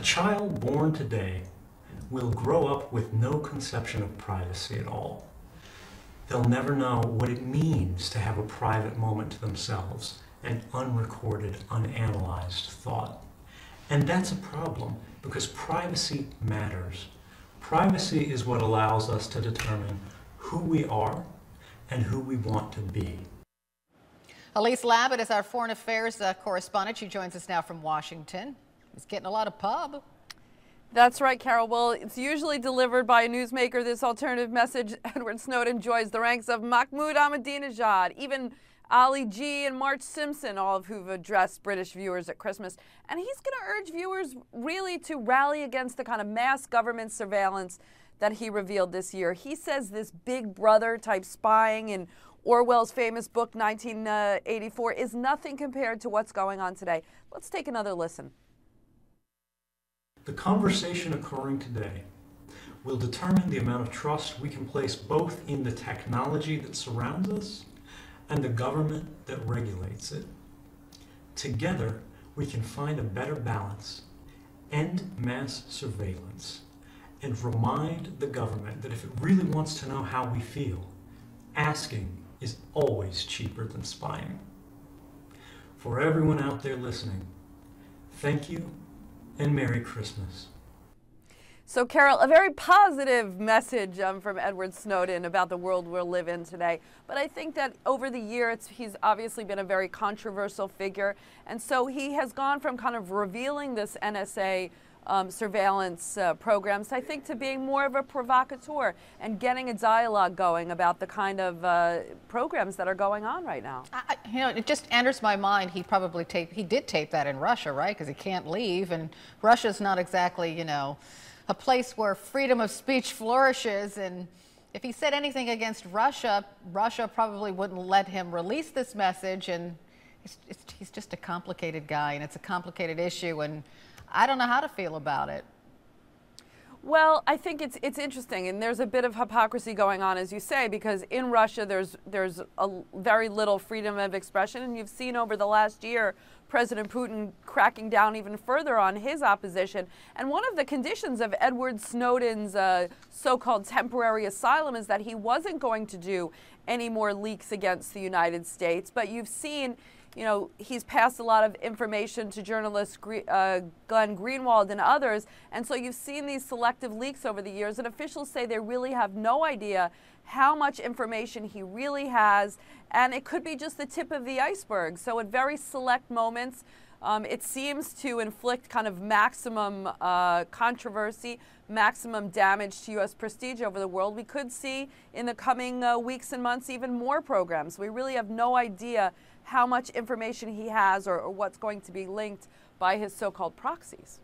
child born today will grow up with no conception of privacy at all. They'll never know what it means to have a private moment to themselves, an unrecorded, unanalyzed thought. And that's a problem because privacy matters. Privacy is what allows us to determine who we are and who we want to be. Elise Labott is our foreign affairs correspondent. She joins us now from Washington. He's getting a lot of pub. That's right, Carol. Well, it's usually delivered by a newsmaker. This alternative message, Edward Snowden joins the ranks of Mahmoud Ahmadinejad, even Ali G and Marge Simpson, all of who've addressed British viewers at Christmas. And he's going to urge viewers really to rally against the kind of mass government surveillance that he revealed this year. He says this big brother type spying in Orwell's famous book 1984 is nothing compared to what's going on today. Let's take another listen. The conversation occurring today will determine the amount of trust we can place both in the technology that surrounds us and the government that regulates it. Together, we can find a better balance, end mass surveillance, and remind the government that if it really wants to know how we feel, asking is always cheaper than spying. For everyone out there listening, thank you and Merry Christmas. So, Carol, a very positive message from Edward Snowden about the world we'll live in today. But I think that over the years, he's obviously been a very controversial figure. And so he has gone from kind of revealing this NSA surveillance programs, I think, to being more of a provocateur and getting a dialogue going about the kind of programs that are going on right now. You know, it just enters my mind. He did tape that in Russia, right? Because he can't leave, and Russia's not exactly, you know, a place where freedom of speech flourishes. And if he said anything against Russia, Russia probably wouldn't let him release this message. And he's just a complicated guy, and it's a complicated issue, and I don't know how to feel about it. Well, I think it's interesting, and there's a bit of hypocrisy going on, as you say, because in Russia there's a very little freedom of expression, and you've seen over the last year President Putin cracking down even further on his opposition. And one of the conditions of Edward Snowden's so-called temporary asylum is that he wasn't going to do any more leaks against the United States. But you've seen, you know, he's passed a lot of information to journalists Glenn Greenwald and others. And so you've seen these selective leaks over the years, and officials say they really have no idea how much information he really has. And it could be just the tip of the iceberg. So at very select moments, it seems to inflict kind of maximum controversy, maximum damage to U.S. prestige over the world. We could see in the coming weeks and months even more programs. We really have no idea how much information he has or what's going to be linked by his so-called proxies.